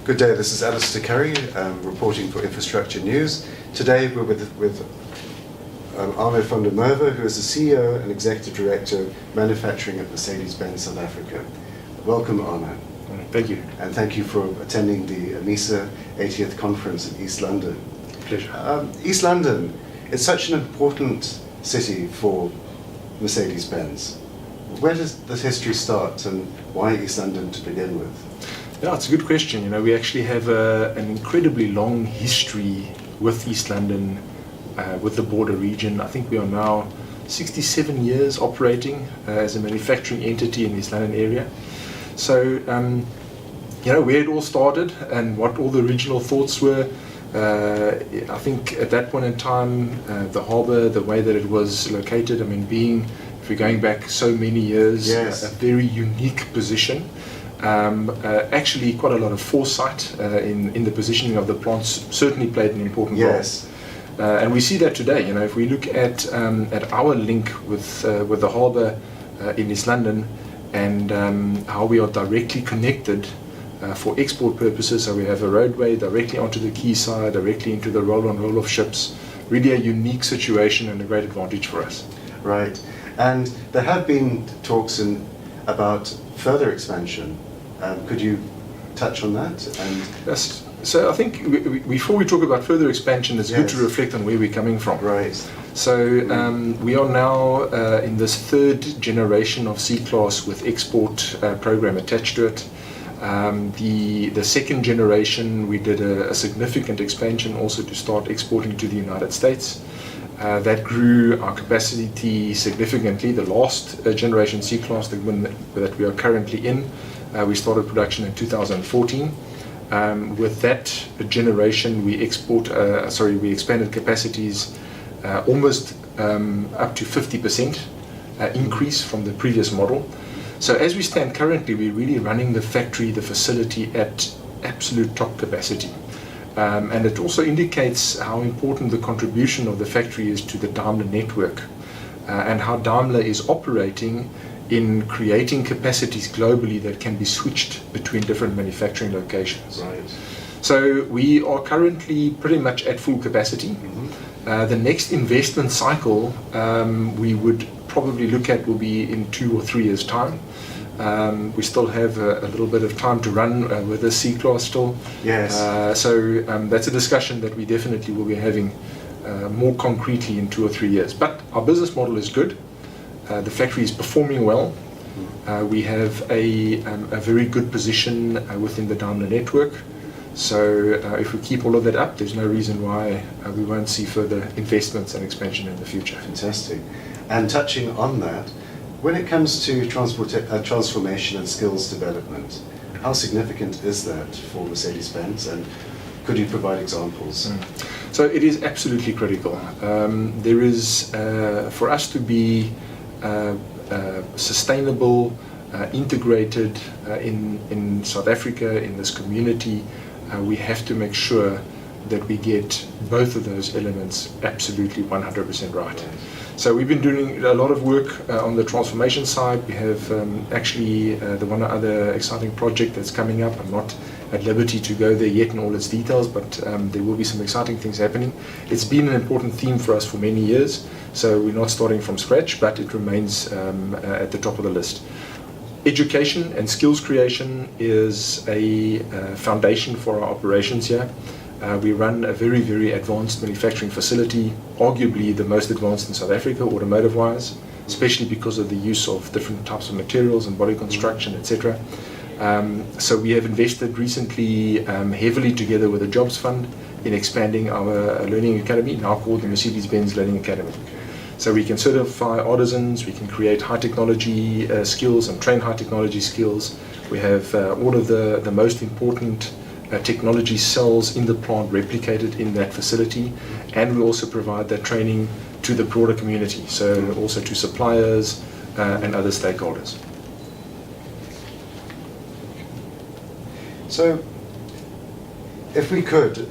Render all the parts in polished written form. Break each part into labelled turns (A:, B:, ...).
A: Good day, this is Alistair Curry, reporting for Infrastructure News. Today we're with Arno van der Merwe, who is the CEO and Executive Director of Manufacturing at Mercedes Benz South Africa. Welcome, Arno.
B: Thank you.
A: And thank you for attending the MESA 80th conference in East London.
B: Pleasure.
A: East London is such an important city for Mercedes Benz. Where does this history start and why East London to begin with?
B: Yeah, it's a good question. You know, we actually have an incredibly long history with East London, with the border region. I think we are now 67 years operating as a manufacturing entity in the East London area. So, you know, where it all started and what all the original thoughts were, I think at that point in time, the harbour, the way that it was located, I mean, if we're going back so many years,
A: yes,
B: a very unique position. Actually, quite a lot of foresight in the positioning of the plants certainly played an important role.
A: Yes.
B: And we see that today. You know, if we look at our link with the harbour in East London and how we are directly connected for export purposes, so we have a roadway directly onto the quayside, directly into the roll-on, roll-off ships. Really a unique situation and a great advantage for us.
A: Right. And there have been talks about further expansion. Could you touch on that?
B: Yes. So I think before we talk about further expansion, it's good
A: Yes,
B: to reflect on where we're coming from.
A: Right.
B: So we are now in this third generation of C-Class with export program attached to it. The second generation, we did a significant expansion also to start exporting to the United States. That grew our capacity significantly. The last generation C-Class, the one that we are currently in, we started production in 2014. With that generation, we expanded capacities almost up to 50% increase from the previous model. So as we stand currently, we're really running the factory, the facility at absolute top capacity. And it also indicates how important the contribution of the factory is to the Daimler network and how Daimler is operating in creating capacities globally that can be switched between different manufacturing locations.
A: Right.
B: So we are currently pretty much at full capacity.
A: Mm-hmm.
B: The next investment cycle we would probably look at will be in 2 or 3 years' time. We still have a little bit of time to run with the C-Class still.
A: Yes.
B: So that's a discussion that we definitely will be having more concretely in 2 or 3 years. But our business model is good. The factory is performing well. We have a very good position within the Daimler network. So if we keep all of that up, there's no reason why we won't see further investments and expansion in the future.
A: Fantastic. And touching on that, when it comes to transformation and skills development, how significant is that for Mercedes-Benz, and could you provide examples?
B: So it is absolutely critical. There is, for us to be sustainable, integrated in South Africa, in this community, we have to make sure that we get both of those elements absolutely 100% right. So we've been doing a lot of work on the transformation side. We have actually the one other exciting project that's coming up. I'm not at liberty to go there yet in all its details, but there will be some exciting things happening. It's been an important theme for us for many years, so we're not starting from scratch, but it remains at the top of the list. Education and skills creation is a foundation for our operations here. We run a very, very advanced manufacturing facility, arguably the most advanced in South Africa, automotive-wise, especially because of the use of different types of materials and body construction, etc. So we have invested recently heavily together with the Jobs Fund in expanding our learning academy, now called the Mercedes Benz Learning Academy. So we can certify artisans, we can create high technology skills and train high technology skills. We have all of the most important technology cells in the plant replicated in that facility, and we also provide that training to the broader community, so also to suppliers and other stakeholders.
A: So if we could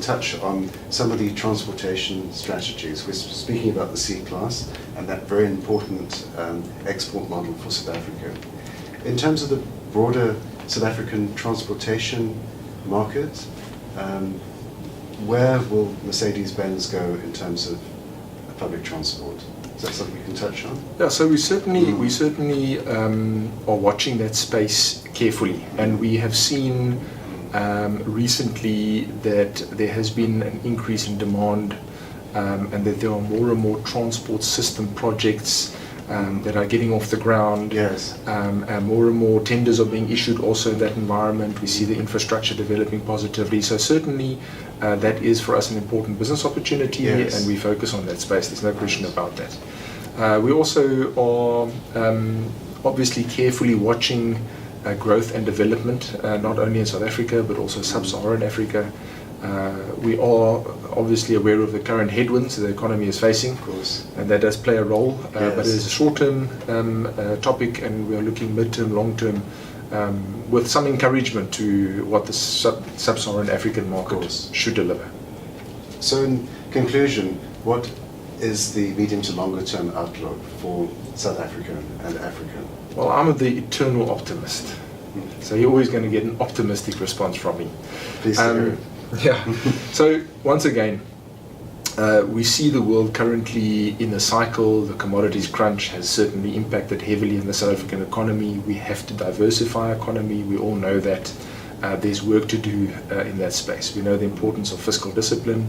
A: touch on some of the transportation strategies. We're speaking about the C-Class and that very important export model for South Africa. In terms of the broader South African transportation market. Where will Mercedes Benz go in terms of public transport? Is that something you can touch on?
B: Yeah, so we certainly are watching that space carefully, and we have seen recently that there has been an increase in demand, and that there are more and more transport system projects that are getting off the ground.
A: Yes.
B: And more tenders are being issued also in that environment. We see the infrastructure developing positively. So certainly that is for us an important business opportunity,
A: yes,
B: and we focus on that space. There's no question about that. We also are obviously carefully watching growth and development, not only in South Africa but also sub-Saharan Africa. We are obviously aware of the current headwinds the economy is facing,
A: of course,
B: and that does play a role,
A: yes,
B: but it is a short-term topic, and we are looking mid-term, long-term, with some encouragement to what the sub-Saharan African market should deliver.
A: So in conclusion, what is the medium to longer term outlook for South Africa and Africa?
B: Well, I'm the eternal optimist, so you're always going to get an optimistic response from me.
A: Please hear it.
B: Yeah. So once again, we see the world currently in a cycle. The commodities crunch has certainly impacted heavily in the South African economy. We have to diversify our economy. We all know that there's work to do in that space. We know the importance of fiscal discipline.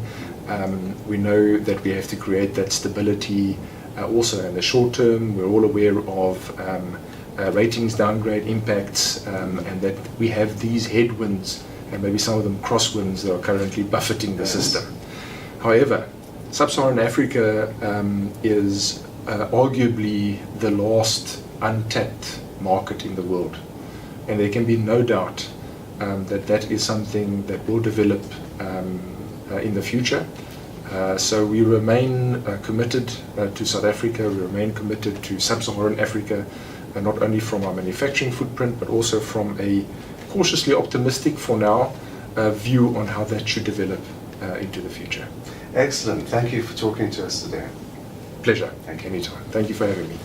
B: We know that we have to create that stability also in the short term. We're all aware of ratings downgrade impacts, and that we have these headwinds and maybe some of them crosswinds that are currently buffeting the system. However, sub-Saharan Africa is arguably the last untapped market in the world, and there can be no doubt that is something that will develop in the future. So we remain committed to South Africa. We remain committed to sub-Saharan Africa, not only from our manufacturing footprint but also from a cautiously optimistic for now view on how that should develop into the future.
A: Excellent. Thank you for talking to us today.
B: Pleasure.
A: Thank you.
B: Anytime. Thank you for having me.